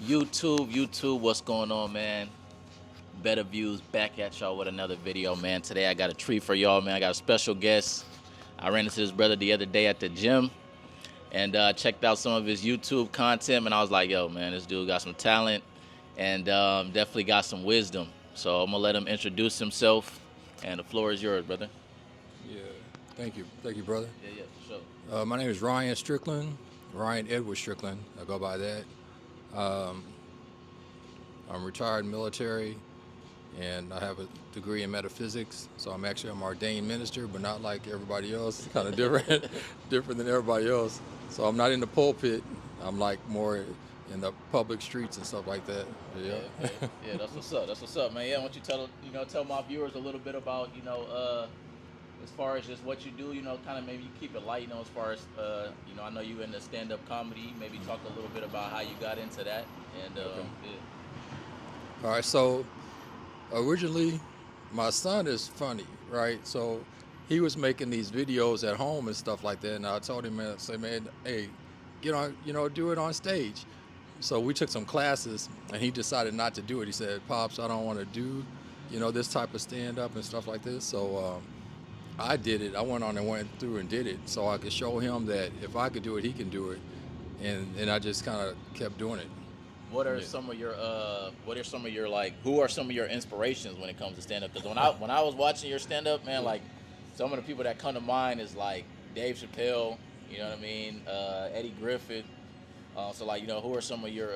YouTube, what's going on, man? Better Views back at y'all with another video, man. Today I got a treat for y'all, man. I got a special guest. I ran into this brother the other day at the gym and checked out some of his YouTube content, and I was like, yo, man, this dude got some talent and definitely got some wisdom. So I'm gonna let him introduce himself, and the floor is yours, brother. Yeah, thank you, brother. Yeah, for sure. My name is Ryan Strickland, Ryan Edward Strickland. I go by that. Um, I'm retired military, and I have a degree in metaphysics. So I'm actually an ordained minister, but not like everybody else. Kind of different, different than everybody else. So I'm not in the pulpit. I'm like more in the public streets and stuff like that. Yeah, Yeah. okay. Yeah, that's what's up. That's what's up, man. Yeah, why don't you tell my viewers a little bit about, as far as just what you do, kind of maybe you keep it light, as far as, I know you in the stand-up comedy. Maybe talk a little bit about how you got into that, and Okay. yeah. All right. So originally, my son is funny, right? So he was making these videos at home and stuff like that, and I told him, man, say, man, hey, get on, do it on stage. So we took some classes, and he decided not to do it. He said, Pops, I don't want to do, this type of stand up and stuff like this. So I did it. I went on and went through and did it so I could show him that if I could do it, he can do it. And I just kind of kept doing it. What are Yeah. some of your like, who are some of your inspirations when it comes to stand-up? Because when I was watching your stand-up, man, like some of the people that come to mind is like Dave Chappelle, you know what I mean, Eddie Griffith. So like, who are some of your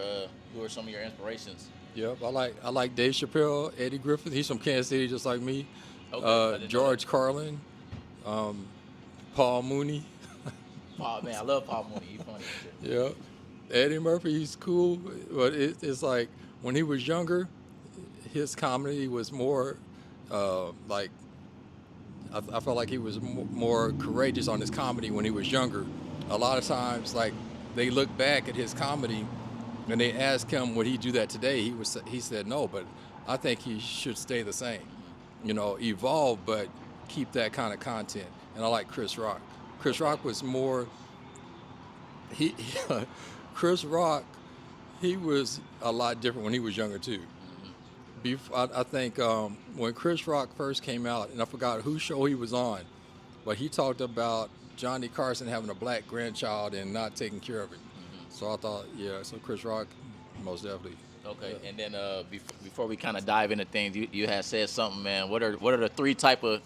inspirations? Yep, I like Dave Chappelle, Eddie Griffith. He's from Kansas City, just like me. Okay, I didn't know that. George Carlin, um, Paul Mooney. Paul, man, I love Paul Mooney. He's funny as shit. Yeah, Eddie Murphy. He's cool, but it's like when he was younger, his comedy was more like I felt like he was more courageous on his comedy when he was younger. A lot of times, like they look back at his comedy and they ask him, would he do that today? He said no, but I think he should stay the same. Evolve, but keep that kind of content. And I like Chris Rock. Chris Okay. Rock was more he Chris Rock. He was a lot different when he was younger too. I think when Chris Rock first came out, and I forgot whose show he was on, but he talked about Johnny Carson having a black grandchild and not taking care of it. So I thought, yeah, so Chris Rock, most definitely. Okay, Yeah. and then before we kind of dive into things, you had said something, man. What are the three type of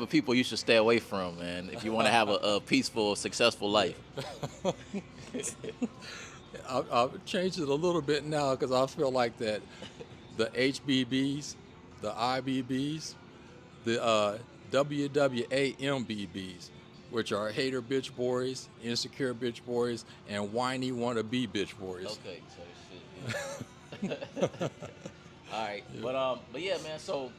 people you should stay away from, man, if you want to have a peaceful, successful life? I've changed it a little bit now because I feel like that the HBBs, the IBBs, the WWAMBBs, which are hater bitch boys, insecure bitch boys, and whiny wannabe bitch boys. Okay, so shit. Yeah. All right, but yeah, man. So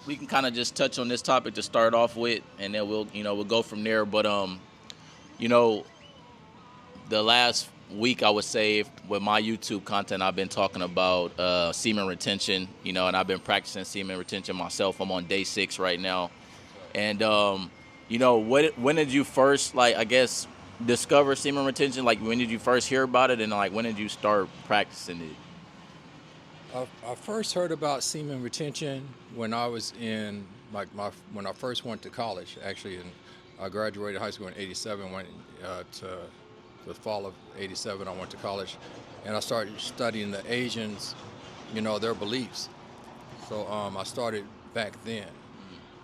we can kind of just touch on this topic to start off with, and then we'll go from there. But you know, the last week I would say with my YouTube content, I've been talking about semen retention, and I've been practicing semen retention myself. I'm on day 6 right now, and when did you first, like, I guess, discover semen retention? Like, when did you first hear about it, and like when did you start practicing it? I first heard about semen retention when I was in when I first went to college. Actually, and I graduated high school in '87. Went to the fall of '87. I went to college, and I started studying the Asians, their beliefs. So I started back then.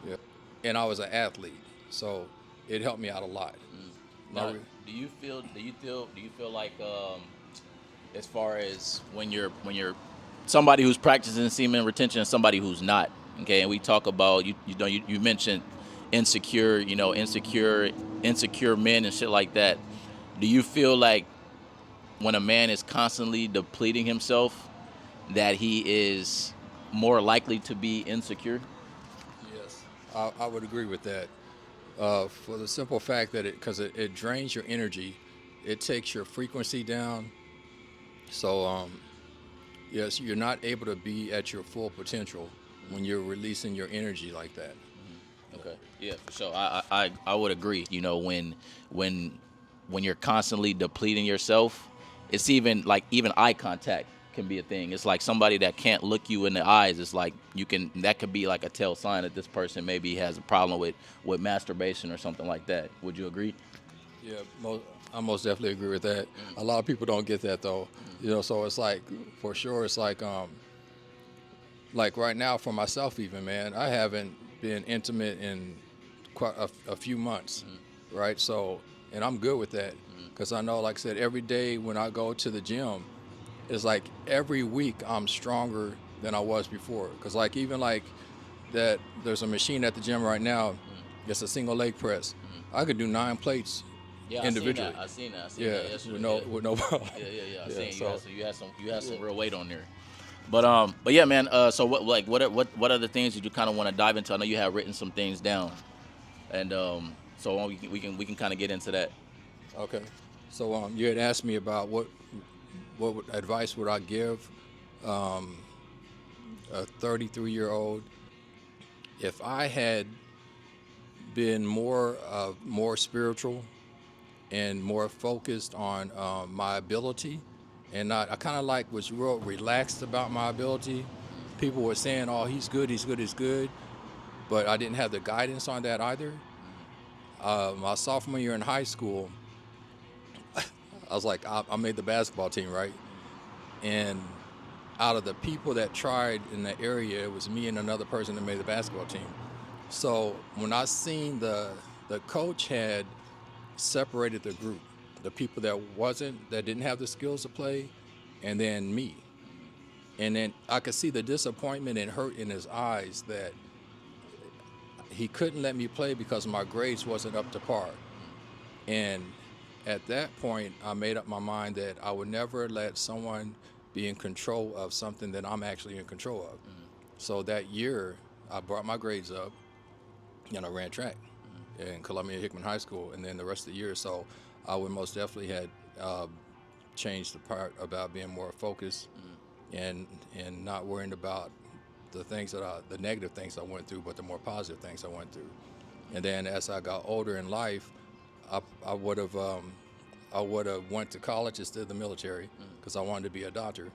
Yeah, and I was an athlete, so it helped me out a lot. Not Now, re- do you feel like, as far as when you're somebody who's practicing semen retention and somebody who's not, okay, and we talk about, you mentioned insecure men and shit like that. Do you feel like when a man is constantly depleting himself, that he is more likely to be insecure? Yes, I would agree with that. For the simple fact that it drains your energy, it takes your frequency down. So yes, you're not able to be at your full potential when you're releasing your energy like that. Okay. Yeah, for sure. I would agree. When when you're constantly depleting yourself, it's even like even eye contact can be a thing. It's like somebody that can't look you in the eyes. It's like that could be like a tell sign that this person maybe has a problem with masturbation or something like that. Would you agree? Yeah, I most definitely agree with that. A lot of people don't get that though. So it's like for sure, it's like right now for myself even, man, I haven't been intimate in quite a few months, right? So, and I'm good with that because I know, like I said, every day when I go to the gym, it's like every week I'm stronger than I was before. Because like even like that, there's a machine at the gym right now. It's a single leg press. I could do 9 plates Yeah, individually. I seen that. I seen Yeah, that yesterday. with no problem. I Yeah, seen so you had yeah. some real weight on there. But yeah, man. So what other things did you kind of want to dive into? I know you have written some things down, and so we can kind of get into that. Okay. So you had asked me about advice would I give a 33-year-old if I had been more spiritual and more focused on my ability, and not I kind of like was real relaxed about my ability. People were saying, "Oh, he's good, he's good, he's good," but I didn't have the guidance on that either. My sophomore year in high school, I was like, I made the basketball team, right? And out of the people that tried in the area, it was me and another person that made the basketball team. So when I seen the coach had separated the group, the people that didn't have the skills to play, and then me. And then I could see the disappointment and hurt in his eyes that he couldn't let me play because my grades wasn't up to par. And at that point, I made up my mind that I would never let someone be in control of something that I'm actually in control of. So that year, I brought my grades up and I ran track in Columbia Hickman High School. And then the rest of the year, so I would most definitely had changed the part about being more focused and not worrying about the negative things I went through, but the more positive things I went through. And then as I got older in life, I would have went to college instead of the military because I wanted to be a doctor,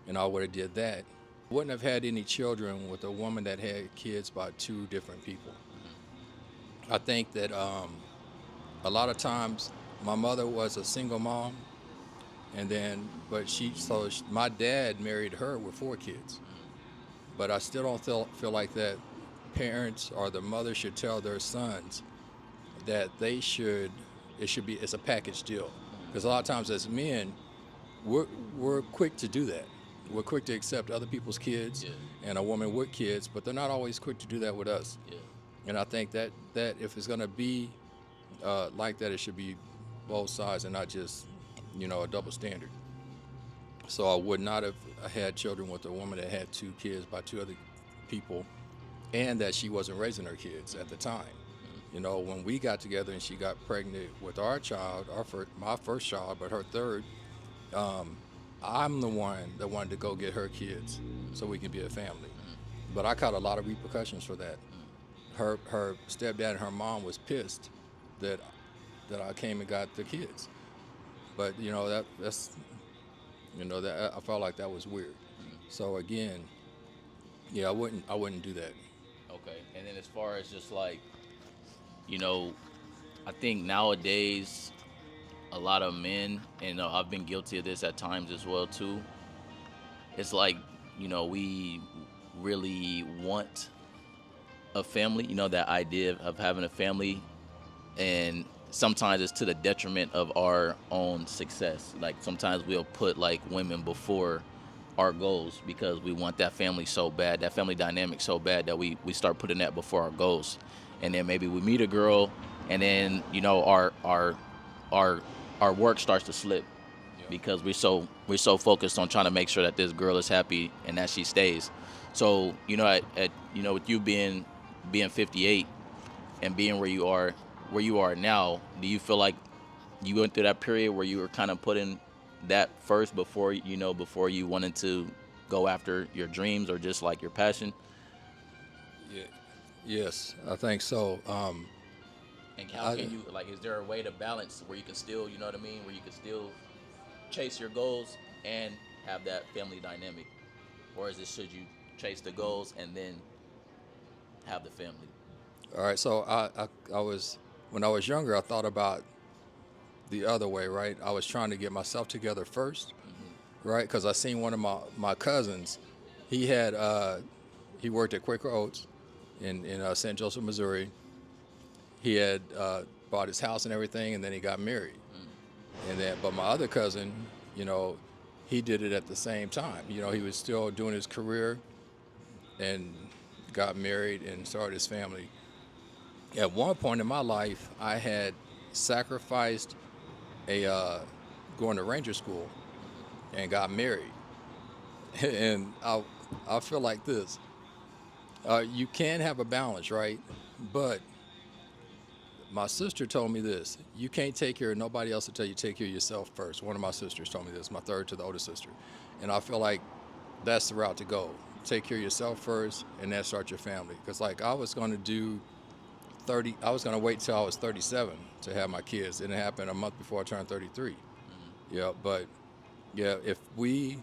and I would have did that. Wouldn't have had any children with a woman that had kids by 2 different people. I think that a lot of times my mother was a single mom, and then my dad married her with 4 kids. But I still don't feel like that parents or the mother should tell their sons that it's a package deal. Because a lot of times as men, we're quick to do that. We're quick to accept other people's kids Yeah. and a woman with kids, but they're not always quick to do that with us. Yeah. And I think that if it's going to be like that, it should be both sides and not just a double standard. So I would not have had children with a woman that had 2 kids by 2 other people, and that she wasn't raising her kids at the time. When we got together and she got pregnant with our child, my first child, but her third, I'm the one that wanted to go get her kids so we can be a family. But I caught a lot of repercussions for that. Her stepdad and her mom was pissed that I came and got the kids. But that I felt like that was weird. So again, yeah, I wouldn't do that. Okay. And then as far as just like, you know, I think nowadays a lot of men, and I've been guilty of this at times as well too. It's like, we really want a family, that idea of having a family, and sometimes it's to the detriment of our own success. Like sometimes we'll put like women before our goals because we want that family so bad, that family dynamic so bad that we start putting that before our goals. And then maybe we meet a girl, and then our our work starts to slip because we're so focused on trying to make sure that this girl is happy and that she stays. So with you being 58 and being where you are now, do you feel like you went through that period where you were kind of putting that first before you wanted to go after your dreams or just like your passion? Yeah. Yes, I think so. And how I, can you, like, is there a way to balance where you can still, you know what I mean, where you can still chase your goals and have that family dynamic, or is it should you chase the goals and then have the family? All right, so I was when I was younger, I thought about the other way, right? I was trying to get myself together first, Hmm. right? Because I seen one of my cousins, he had he worked at Quaker Oats in St. Joseph, Missouri. He had bought his house and everything, and then he got married. And then, but my other cousin, you know, he did it at the same time. You know, he was still doing his career and got married and started his family. At one point in my life, I had sacrificed a going to ranger school and got married. And I feel like this: you can have a balance, right? But my sister told me this: you can't take care of nobody else until you take care of yourself first. One of my sisters told me this, my third to the oldest sister, and I feel like that's the route to go. Take care of yourself first, and then start your family. Because like I was going to do 30, I was going to wait till I was 37 to have my kids. It happened a month before I turned 33. Yeah, but yeah, if we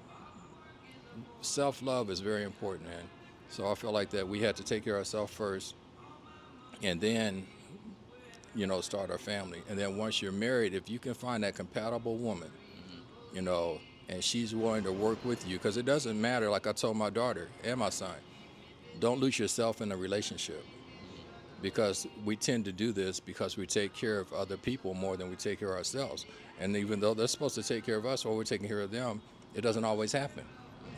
self-love is very important, man. So I feel like that we had to take care of ourselves first, and then start our family. And then once you're married, if you can find that compatible woman, you know, and she's willing to work with you, because it doesn't matter. Like I told my daughter and my son, don't lose yourself in a relationship, because we tend to do this because we take care of other people more than we take care of ourselves. And even though they're supposed to take care of us while we're taking care of them, it doesn't always happen.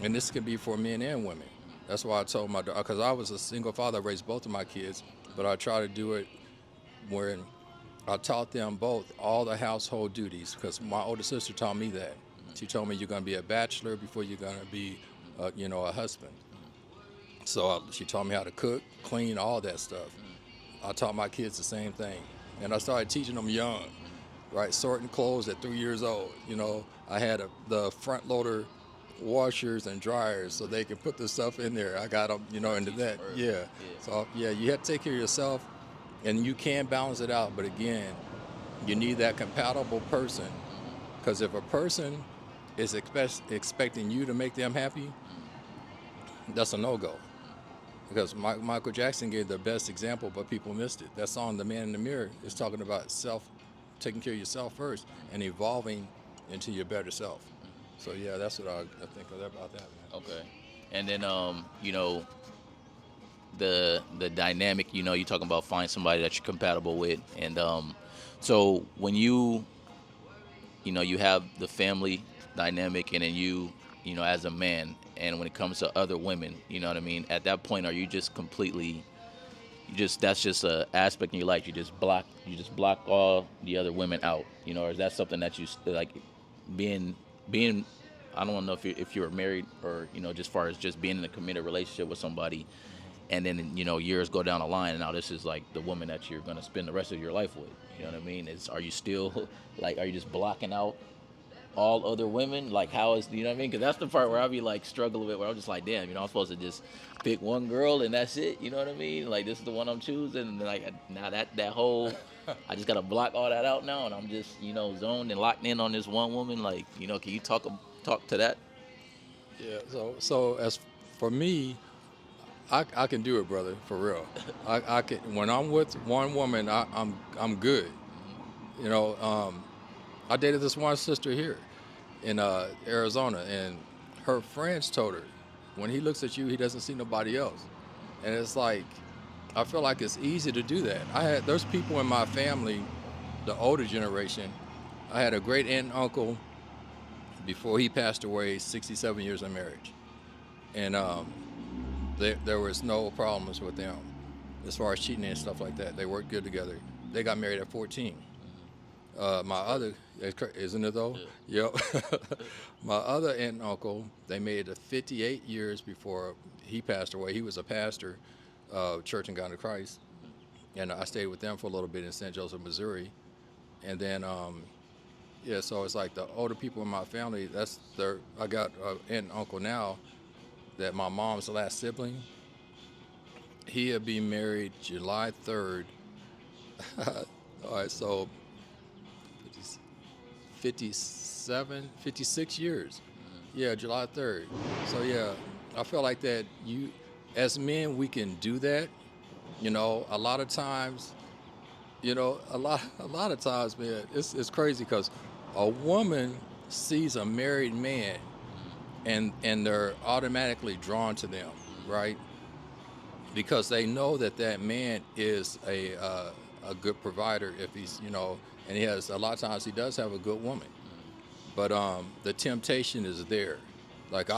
And this can be for men and women. That's why I told my daughter, because I was a single father, I raised both of my kids, but I try to do it where I taught them both all the household duties, because my older sister taught me that. She told me you're going to be a bachelor before you're going to be, a husband. So she taught me how to cook, clean, all that stuff. I taught my kids the same thing, and I started teaching them young, right? Sorting clothes at 3 years old. I had the front loader washers and dryers so they can put the stuff in there. I got them, into that. Yeah. Yeah. So yeah, you have to take care of yourself, and you can balance it out. But again, you need that compatible person, because if a person is expecting you to make them happy, that's a no-go. Because Michael Jackson gave the best example, but people missed it. That song, "The Man in the Mirror," is talking about taking care of yourself first and evolving into your better self. So yeah, that's what I think about that, man. Okay. And then the dynamic, you talking about find somebody that you're compatible with, and so when you have the family dynamic, and then as a man, and when it comes to other women, you know what I mean, at that point, are you just completely, that's just a aspect in your life, you just block all the other women out, or is that something that you like, being I don't know if you're married, or just far as just being in a committed relationship with somebody, and then years go down the line, and now this is like the woman that you're going to spend the rest of your life with, you know what I mean, are you still like, are you just blocking out all other women? Like, how is, you know what I mean? Because that's the part where I'll be like struggling with, where I'm just like, damn, I'm supposed to just pick one girl and that's it, you know what I mean? Like, this is the one I'm choosing, and like now that whole, I just gotta block all that out now, and I'm just zoned and locked in on this one woman. Like, can you talk to that? Yeah. So as for me, I can do it, brother, for real. I can, when I'm with one woman, I'm good. You know, I dated this one sister here in Arizona, and her friends told her, when he looks at you, he doesn't see nobody else. And it's like, I feel like it's easy to do that. There's people in my family, the older generation. I had a great aunt and uncle before he passed away, 67 years of marriage, and there was no problems with them as far as cheating and stuff like that. They worked good together. They got married at 14. My other, isn't it though? Yep. My other aunt and uncle, they made it 58 years before he passed away. He was a pastor, Church and God of Christ, and I stayed with them for a little bit in St. Joseph, Missouri, and then yeah. So it's like the older people in my family. I got an aunt and uncle now that my mom's last sibling. He'll be married July 3rd. All right, so 56 years. Yeah, July 3rd. So yeah, I feel like that as men, we can do that. A lot of times, a lot of times, man, it's crazy because a woman sees a married man and they're automatically drawn to them, right? Because they know that that man is a good provider if he's, and he has a lot of times he does have a good woman, but the temptation is there. Like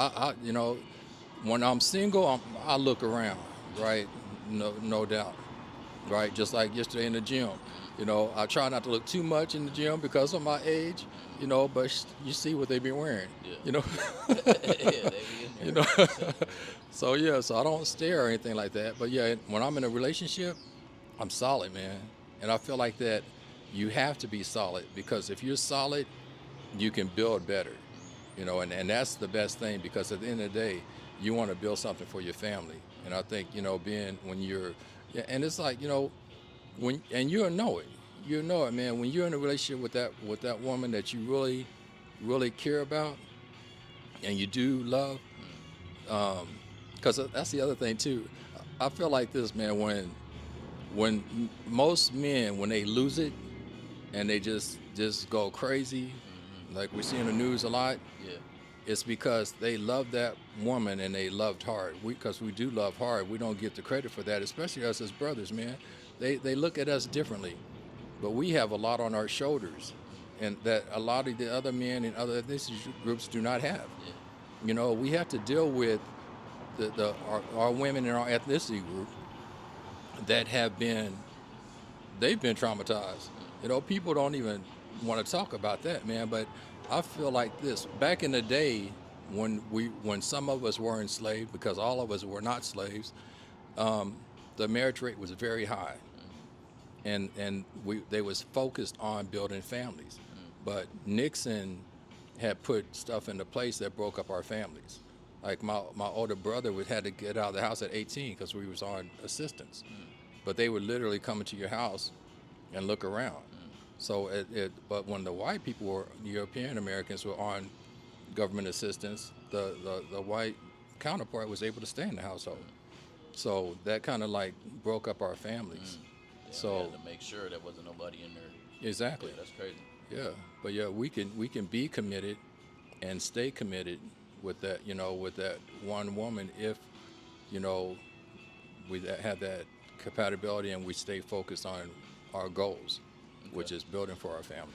when I'm single, I look around, right? No doubt, right? Just like yesterday in the gym, I try not to look too much in the gym because of my age, but you see what they be wearing, Yeah. you know. Yeah, they be in You there. know, so yeah, so I don't stare or anything like that. But yeah, when I'm in a relationship, I'm solid, man, and I feel like that you have to be solid because if you're solid, you can build better, and that's the best thing because at the end of the day, you want to build something for your family, and I think being when you're, yeah, and it's like and you know it, man, when you're in a relationship with that woman that you really, really care about and you do love. Because that's the other thing too. I feel like this, man. When most men, when they lose it and they just go crazy, like we see in the news a lot, Yeah. it's because they love that woman and they loved hard. Because we do love hard, we don't get the credit for that, especially us as brothers, man. They look at us differently, but we have a lot on our shoulders, and that a lot of the other men and other ethnicity groups do not have. We have to deal with our women in our ethnicity group that they've been traumatized. People don't even want to talk about that, man. But I feel like this back in the day when some of us were enslaved, because all of us were not slaves, the marriage rate was very high, and they was focused on building families. But Nixon had put stuff into place that broke up our families. Like my older brother had to get out of the house at 18 because we was on assistance. But they would literally come into your house and look around. So but when the white people were, European Americans were on government assistance, the white counterpart was able to stay in the household. So that kind of like broke up our families. Yeah, So we had to make sure there wasn't nobody in there. exactly. Yeah, that's crazy. Yeah, but yeah, we can be committed and stay committed with that one woman if you know we have that compatibility and we stay focused on our goals, which Okay. is building for our family.